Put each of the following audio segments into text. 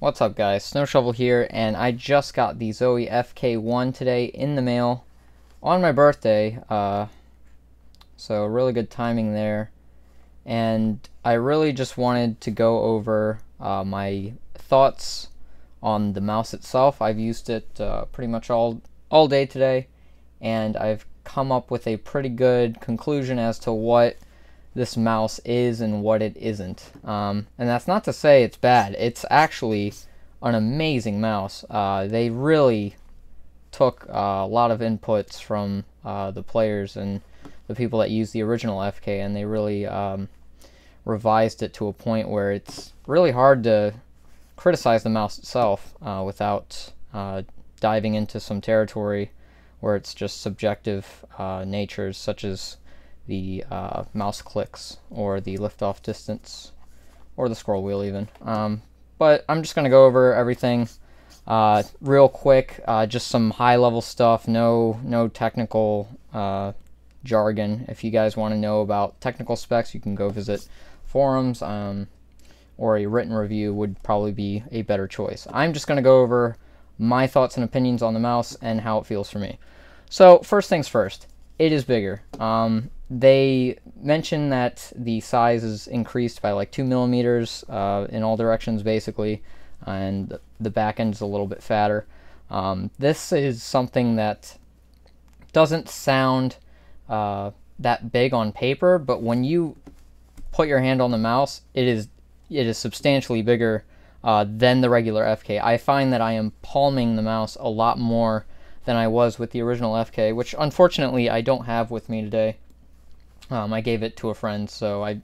What's up, guys? SnowShovel here, and I just got the Zowie FK1 today in the mail on my birthday, so really good timing there. And I really just wanted to go over my thoughts on the mouse itself. I've used it pretty much all day today, and I've come up with a pretty good conclusion as to what this mouse is and what it isn't. And that's not to say it's bad. It's actually an amazing mouse. They really took a lot of inputs from the players and the people that use the original FK, and they really revised it to a point where it's really hard to criticize the mouse itself without diving into some territory where it's just subjective natures, such as the mouse clicks or the lift-off distance or the scroll wheel even. But I'm just going to go over everything real quick, just some high-level stuff, no technical jargon. If you guys want to know about technical specs, you can go visit forums, or a written review would probably be a better choice. I'm just going to go over my thoughts and opinions on the mouse and how it feels for me. So first things first, it is bigger. They mentioned that the size is increased by like 2 millimeters in all directions, basically, and the back end is a little bit fatter. This is something that doesn't sound that big on paper, but when you put your hand on the mouse, it is substantially bigger than the regular FK. I find that I am palming the mouse a lot more than I was with the original FK, which unfortunately I don't have with me today. I gave it to a friend, so I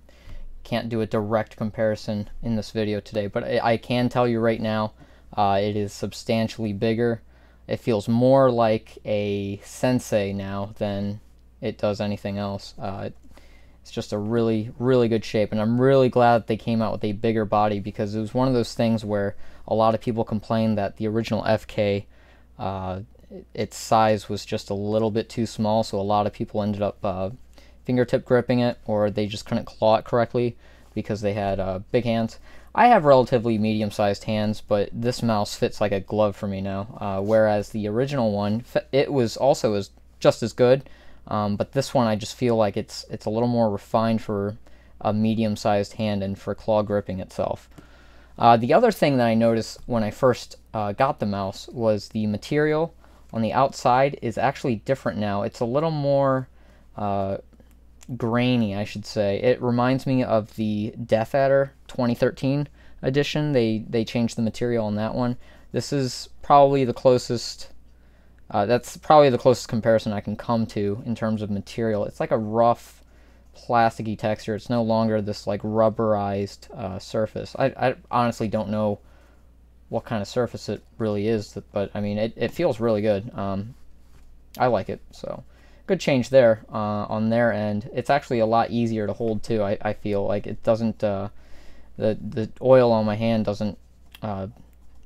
can't do a direct comparison in this video today, but I can tell you right now, it is substantially bigger. It feels more like a Sensei now than it does anything else. It's just a really, really good shape, and I'm really glad that they came out with a bigger body, because it was one of those things where a lot of people complained that the original FK, its size was just a little bit too small, so a lot of people ended up fingertip gripping it, or they just couldn't claw it correctly because they had big hands. I have relatively medium-sized hands, but this mouse fits like a glove for me now, whereas the original one, it was also just as good, but this one I just feel like it's a little more refined for a medium-sized hand and for claw gripping itself. The other thing that I noticed when I first got the mouse was the material on the outside is actually different now. It's a little more grainy, I should say. It reminds me of the Death Adder 2013 edition. They changed the material on that one. This is probably the closest, that's probably the closest comparison I can come to in terms of material. It's like a rough, plasticky texture. It's no longer this like rubberized surface. I honestly don't know what kind of surface it really is, but I mean, it feels really good. I like it, so good change there on their end. It's actually a lot easier to hold too. I feel like it doesn't, the oil on my hand doesn't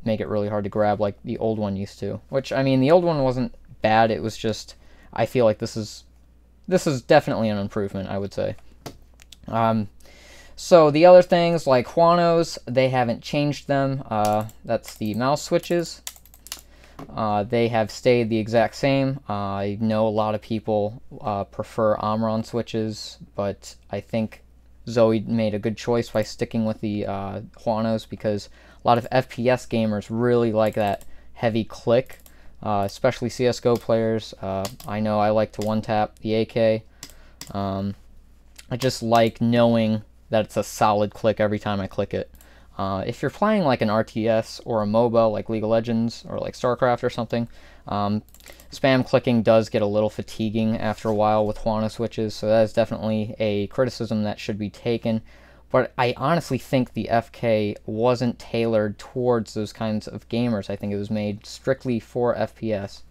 make it really hard to grab like the old one used to. Which, I mean, the old one wasn't bad. It was just, I feel like this is definitely an improvement, I would say. So the other things like Juano's, they haven't changed them. That's the mouse switches. They have stayed the exact same. I know a lot of people prefer Omron switches, but I think Zowie made a good choice by sticking with the Juano's, because a lot of FPS gamers really like that heavy click, especially CSGO players. I know I like to one-tap the AK. I just like knowing that it's a solid click every time I click it. If you're playing like an RTS or a MOBA like League of Legends or like StarCraft or something, spam clicking does get a little fatiguing after a while with Juano switches, so that is definitely a criticism that should be taken. But I honestly think the FK wasn't tailored towards those kinds of gamers. I think it was made strictly for FPS,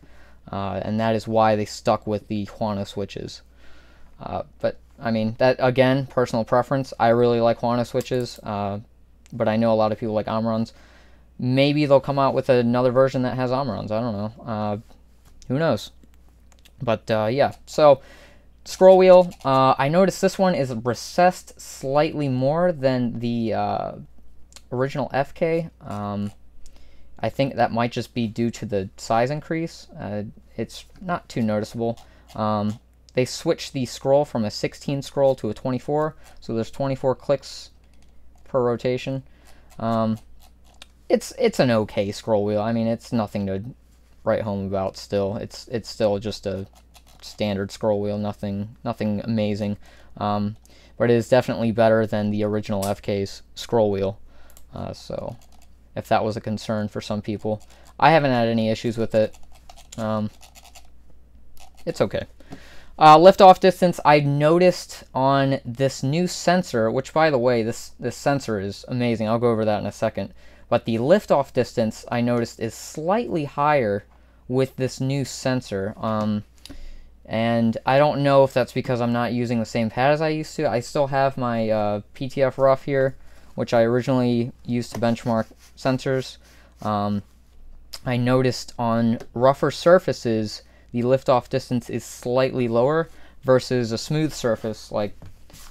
and that is why they stuck with the Juano switches. But I mean, that again, personal preference. I really like Juano switches. But I know a lot of people like Omrons. Maybe they'll come out with another version that has Omrons. I don't know. Who knows? But yeah, so scroll wheel. I noticed this one is recessed slightly more than the original FK. I think that might just be due to the size increase. It's not too noticeable. They switched the scroll from a 16 scroll to a 24, so there's 24 clicks per rotation. It's an okay scroll wheel. I mean, it's nothing to write home about. Still, it's still just a standard scroll wheel. Nothing amazing. But it is definitely better than the original FK's scroll wheel. So, if that was a concern for some people, I haven't had any issues with it. It's okay. Liftoff distance, I noticed on this new sensor, which, by the way, this sensor is amazing. I'll go over that in a second. But the liftoff distance, I noticed, is slightly higher with this new sensor. And I don't know if that's because I'm not using the same pad as I used to. I still have my PTF Rough here, which I originally used to benchmark sensors. I noticed on rougher surfaces, the liftoff distance is slightly lower versus a smooth surface like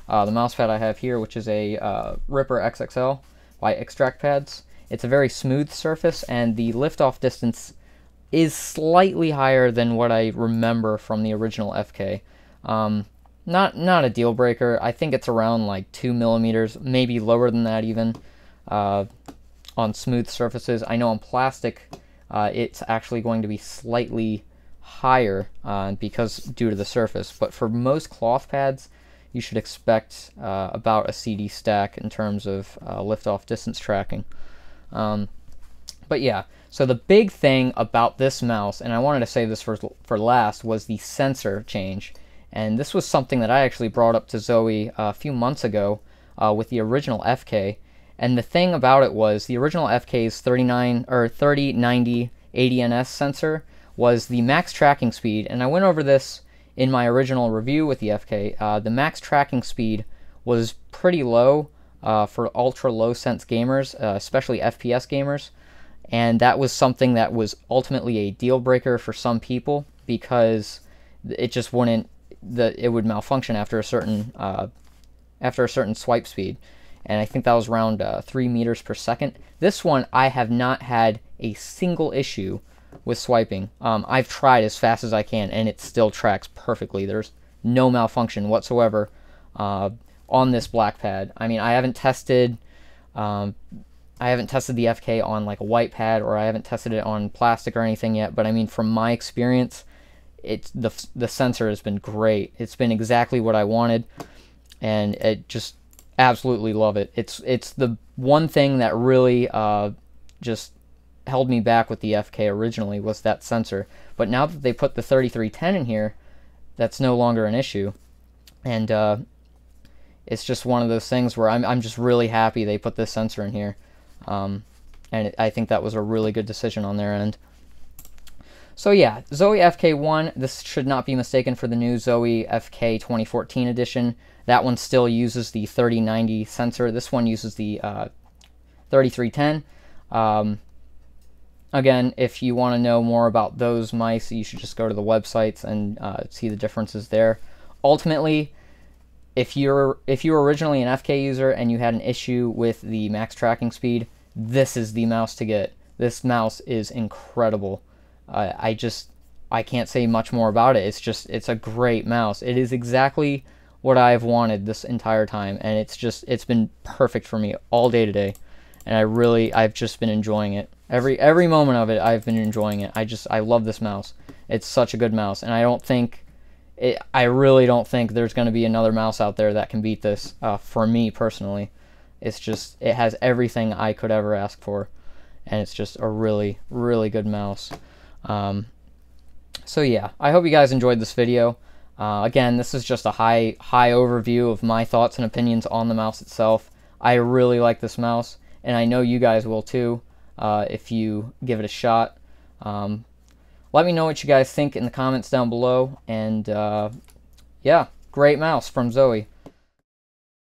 the mouse pad I have here, which is a Ripper XXL by Extract Pads. It's a very smooth surface, and the liftoff distance is slightly higher than what I remember from the original FK. Not a deal breaker. I think it's around like 2 millimeters, maybe lower than that even, on smooth surfaces. I know on plastic, it's actually going to be slightly higher because due to the surface. But for most cloth pads, you should expect about a CD stack in terms of liftoff distance tracking. But yeah, so the big thing about this mouse, and I wanted to save this for last, was the sensor change. And this was something that I actually brought up to Zowie a few months ago with the original FK. And the thing about it was the original FK's 3090 ADNS sensor was the max tracking speed. And I went over this in my original review with the FK. The max tracking speed was pretty low for ultra low sense gamers, especially FPS gamers. And that was something that was ultimately a deal breaker for some people because it just wouldn't, it would malfunction after a certain swipe speed. And I think that was around 3 meters per second. This one, I have not had a single issue with swiping. I've tried as fast as I can, and it still tracks perfectly. There's no malfunction whatsoever on this black pad. I mean, I haven't tested the FK on like a white pad, or I haven't tested it on plastic or anything yet. But I mean, from my experience, the sensor has been great. It's been exactly what I wanted, and it just absolutely love it. It's the one thing that really just held me back with the FK originally, was that sensor. But now that they put the 3310 in here, that's no longer an issue. And it's just one of those things where I'm just really happy they put this sensor in here. And I think that was a really good decision on their end. So yeah, Zowie FK1, this should not be mistaken for the new Zowie FK 2014 edition. That one still uses the 3090 sensor. This one uses the 3310. Again, if you want to know more about those mice, you should just go to the websites and see the differences there. Ultimately, if you were originally an FK user and you had an issue with the max tracking speed, this is the mouse to get. This mouse is incredible. I can't say much more about it. It's a great mouse. It is exactly what I've wanted this entire time, and it's been perfect for me all day today. And I've just been enjoying it. Every moment of it, I've been enjoying it. I love this mouse. It's such a good mouse, and I really don't think there's going to be another mouse out there that can beat this, for me personally. It has everything I could ever ask for, and it's just a really, really good mouse. So yeah, I hope you guys enjoyed this video. Again, this is just a high overview of my thoughts and opinions on the mouse itself. I really like this mouse, and I know you guys will too, if you give it a shot. Let me know what you guys think in the comments down below, and yeah, great mouse from Zowie.